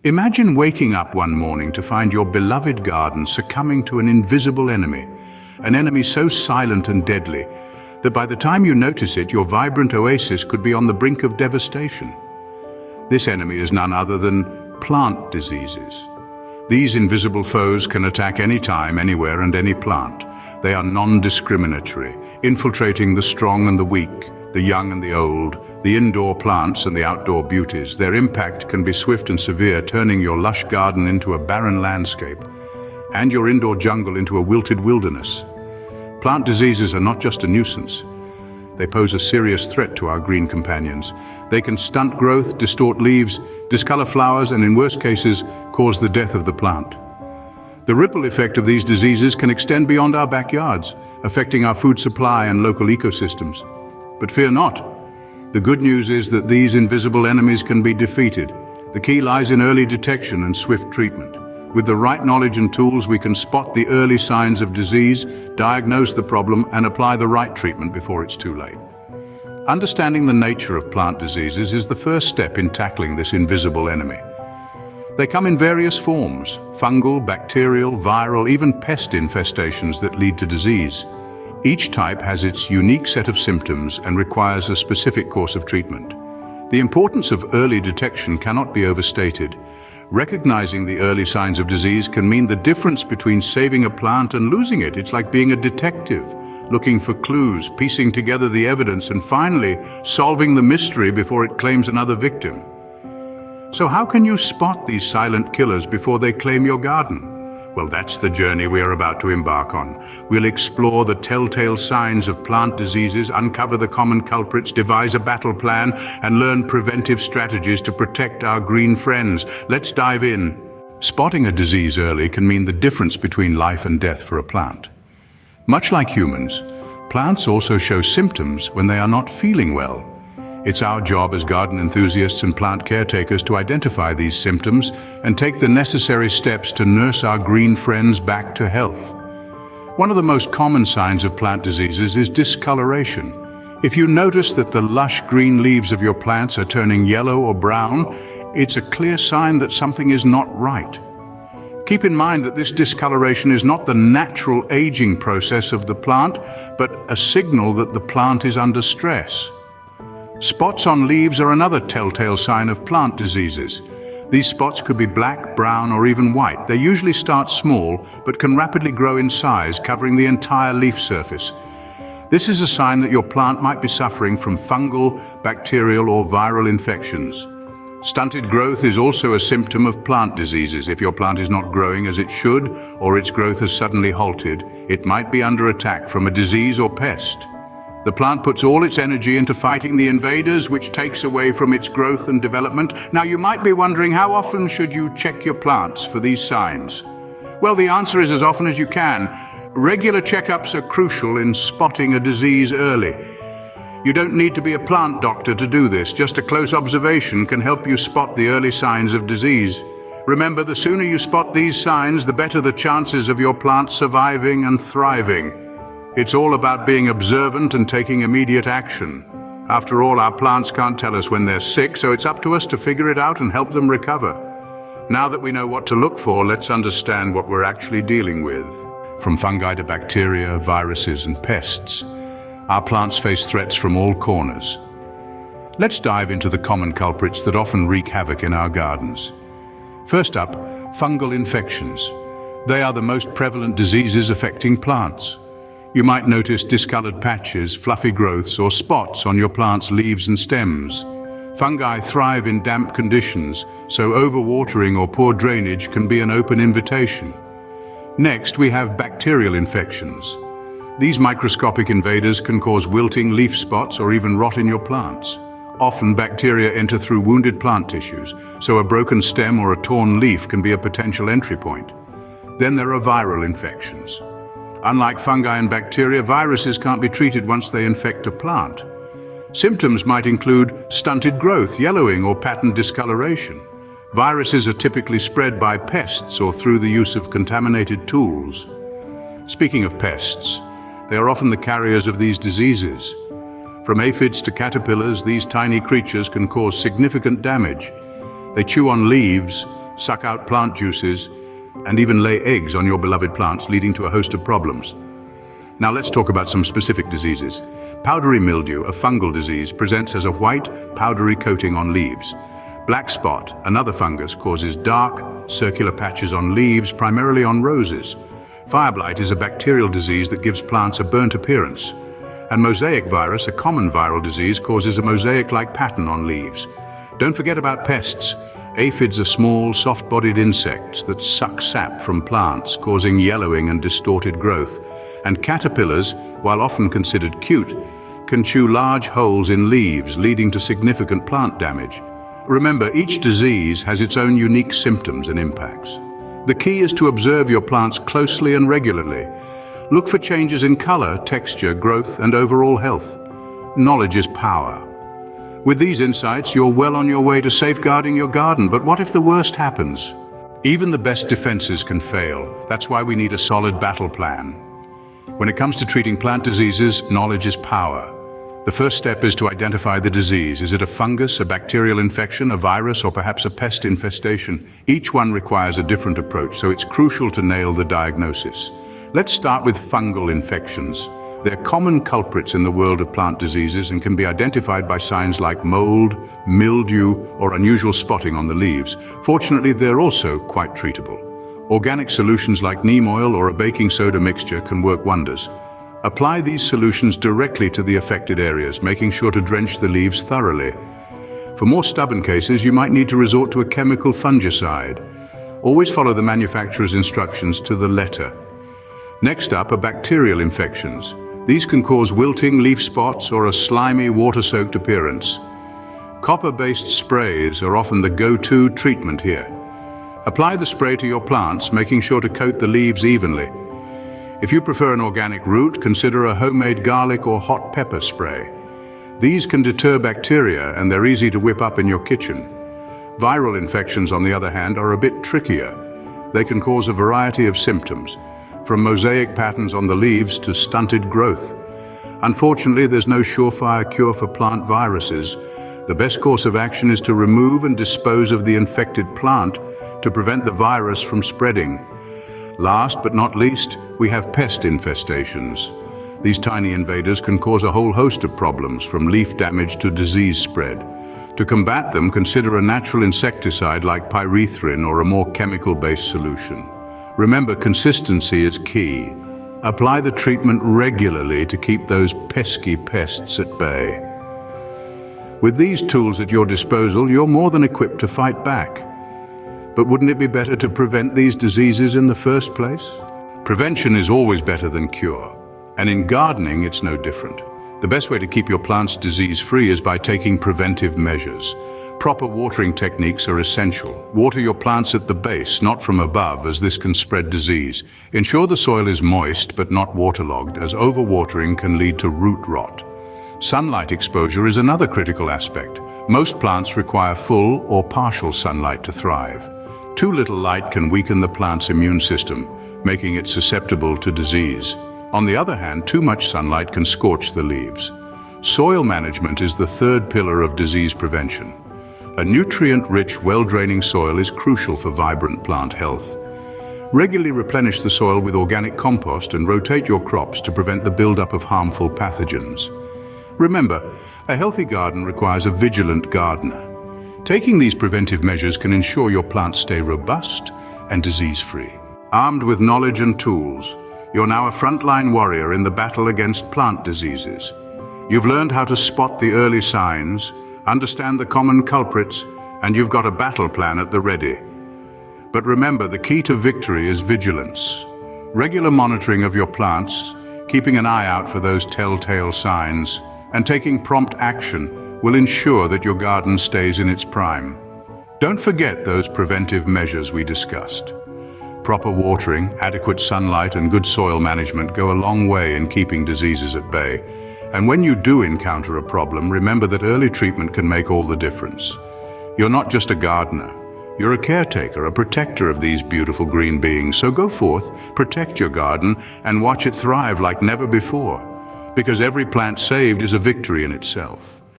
Imagine waking up one morning to find your beloved garden succumbing to an invisible enemy, an enemy so silent and deadly that by the time you notice it, your vibrant oasis could be on the brink of devastation. This enemy is none other than plant diseases. These invisible foes can attack any time, anywhere, and any plant. They are non-discriminatory, infiltrating the strong and the weak, the young and the old, the indoor plants and the outdoor beauties. Their impact can be swift and severe, turning your lush garden into a barren landscape and your indoor jungle into a wilted wilderness. Plant diseases are not just a nuisance. They pose a serious threat to our green companions. They can stunt growth, distort leaves, discolor flowers, and in worst cases, cause the death of the plant. The ripple effect of these diseases can extend beyond our backyards, affecting our food supply and local ecosystems. But fear not. The good news is that these invisible enemies can be defeated. The key lies in early detection and swift treatment. With the right knowledge and tools, we can spot the early signs of disease, diagnose the problem, and apply the right treatment before it's too late. Understanding the nature of plant diseases is the first step in tackling this invisible enemy. They come in various forms: fungal, bacterial, viral, even pest infestations that lead to disease. Each type has its unique set of symptoms and requires a specific course of treatment. The importance of early detection cannot be overstated. Recognizing the early signs of disease can mean the difference between saving a plant and losing it. It's like being a detective, looking for clues, piecing together the evidence, and finally solving the mystery before it claims another victim. So how can you spot these silent killers before they claim your garden? Well, that's the journey we are about to embark on. We'll explore the telltale signs of plant diseases, uncover the common culprits, devise a battle plan, and learn preventive strategies to protect our green friends. Let's dive in. Spotting a disease early can mean the difference between life and death for a plant. Much like humans, plants also show symptoms when they are not feeling well. It's our job as garden enthusiasts and plant caretakers to identify these symptoms and take the necessary steps to nurse our green friends back to health. One of the most common signs of plant diseases is discoloration. If you notice that the lush green leaves of your plants are turning yellow or brown, it's a clear sign that something is not right. Keep in mind that this discoloration is not the natural aging process of the plant, but a signal that the plant is under stress. Spots on leaves are another telltale sign of plant diseases. These spots could be black, brown, or even white. They usually start small, but can rapidly grow in size, covering the entire leaf surface. This is a sign that your plant might be suffering from fungal, bacterial, or viral infections. Stunted growth is also a symptom of plant diseases. If your plant is not growing as it should, or its growth has suddenly halted, it might be under attack from a disease or pest. The plant puts all its energy into fighting the invaders, which takes away from its growth and development. Now, you might be wondering, how often should you check your plants for these signs? Well, the answer is as often as you can. Regular checkups are crucial in spotting a disease early. You don't need to be a plant doctor to do this. Just a close observation can help you spot the early signs of disease. Remember, the sooner you spot these signs, the better the chances of your plant surviving and thriving. It's all about being observant and taking immediate action. After all, our plants can't tell us when they're sick, so it's up to us to figure it out and help them recover. Now that we know what to look for, let's understand what we're actually dealing with. From fungi to bacteria, viruses, and pests, our plants face threats from all corners. Let's dive into the common culprits that often wreak havoc in our gardens. First up, fungal infections. They are the most prevalent diseases affecting plants. You might notice discolored patches, fluffy growths, or spots on your plant's leaves and stems. Fungi thrive in damp conditions, so overwatering or poor drainage can be an open invitation. Next, we have bacterial infections. These microscopic invaders can cause wilting, leaf spots, or even rot in your plants. Often, bacteria enter through wounded plant tissues, so a broken stem or a torn leaf can be a potential entry point. Then there are viral infections. Unlike fungi and bacteria, viruses can't be treated once they infect a plant. Symptoms might include stunted growth, yellowing, or patterned discoloration. Viruses are typically spread by pests or through the use of contaminated tools. Speaking of pests, they are often the carriers of these diseases. From aphids to caterpillars, these tiny creatures can cause significant damage. They chew on leaves, suck out plant juices, and even lay eggs on your beloved plants, leading to a host of problems. Now let's talk about some specific diseases. Powdery mildew, a fungal disease, presents as a white, powdery coating on leaves. Black spot, another fungus, causes dark, circular patches on leaves, primarily on roses. Fire blight is a bacterial disease that gives plants a burnt appearance. And mosaic virus, a common viral disease, causes a mosaic-like pattern on leaves. Don't forget about pests. Aphids are small, soft-bodied insects that suck sap from plants, causing yellowing and distorted growth. And caterpillars, while often considered cute, can chew large holes in leaves, leading to significant plant damage. Remember, each disease has its own unique symptoms and impacts. The key is to observe your plants closely and regularly. Look for changes in color, texture, growth, and overall health. Knowledge is power. With these insights, you're well on your way to safeguarding your garden, but what if the worst happens? Even the best defenses can fail. That's why we need a solid battle plan. When it comes to treating plant diseases, knowledge is power. The first step is to identify the disease. Is it a fungus, a bacterial infection, a virus, or perhaps a pest infestation? Each one requires a different approach, so it's crucial to nail the diagnosis. Let's start with fungal infections. They're common culprits in the world of plant diseases and can be identified by signs like mold, mildew, or unusual spotting on the leaves. Fortunately, they're also quite treatable. Organic solutions like neem oil or a baking soda mixture can work wonders. Apply these solutions directly to the affected areas, making sure to drench the leaves thoroughly. For more stubborn cases, you might need to resort to a chemical fungicide. Always follow the manufacturer's instructions to the letter. Next up are bacterial infections. These can cause wilting, leaf spots, or a slimy, water-soaked appearance. Copper-based sprays are often the go-to treatment here. Apply the spray to your plants, making sure to coat the leaves evenly. If you prefer an organic route, consider a homemade garlic or hot pepper spray. These can deter bacteria, and they're easy to whip up in your kitchen. Viral infections, on the other hand, are a bit trickier. They can cause a variety of symptoms, from mosaic patterns on the leaves to stunted growth. Unfortunately, there's no surefire cure for plant viruses. The best course of action is to remove and dispose of the infected plant to prevent the virus from spreading. Last but not least, we have pest infestations. These tiny invaders can cause a whole host of problems, from leaf damage to disease spread. To combat them, consider a natural insecticide like pyrethrin or a more chemical-based solution. Remember, consistency is key. Apply the treatment regularly to keep those pesky pests at bay. With these tools at your disposal, you're more than equipped to fight back. But wouldn't it be better to prevent these diseases in the first place? Prevention is always better than cure, and in gardening it's no different. The best way to keep your plants disease-free is by taking preventive measures. Proper watering techniques are essential. Water your plants at the base, not from above, as this can spread disease. Ensure the soil is moist but not waterlogged, as overwatering can lead to root rot. Sunlight exposure is another critical aspect. Most plants require full or partial sunlight to thrive. Too little light can weaken the plant's immune system, making it susceptible to disease. On the other hand, too much sunlight can scorch the leaves. Soil management is the third pillar of disease prevention. A nutrient-rich, well-draining soil is crucial for vibrant plant health. Regularly replenish the soil with organic compost and rotate your crops to prevent the buildup of harmful pathogens. Remember, a healthy garden requires a vigilant gardener. Taking these preventive measures can ensure your plants stay robust and disease-free. Armed with knowledge and tools, you're now a frontline warrior in the battle against plant diseases. You've learned how to spot the early signs, understand the common culprits, and you've got a battle plan at the ready. But remember, the key to victory is vigilance. Regular monitoring of your plants, keeping an eye out for those telltale signs, and taking prompt action will ensure that your garden stays in its prime. Don't forget those preventive measures we discussed. Proper watering, adequate sunlight, and good soil management go a long way in keeping diseases at bay. And when you do encounter a problem, remember that early treatment can make all the difference. You're not just a gardener. You're a caretaker, a protector of these beautiful green beings. So go forth, protect your garden, and watch it thrive like never before. Because every plant saved is a victory in itself.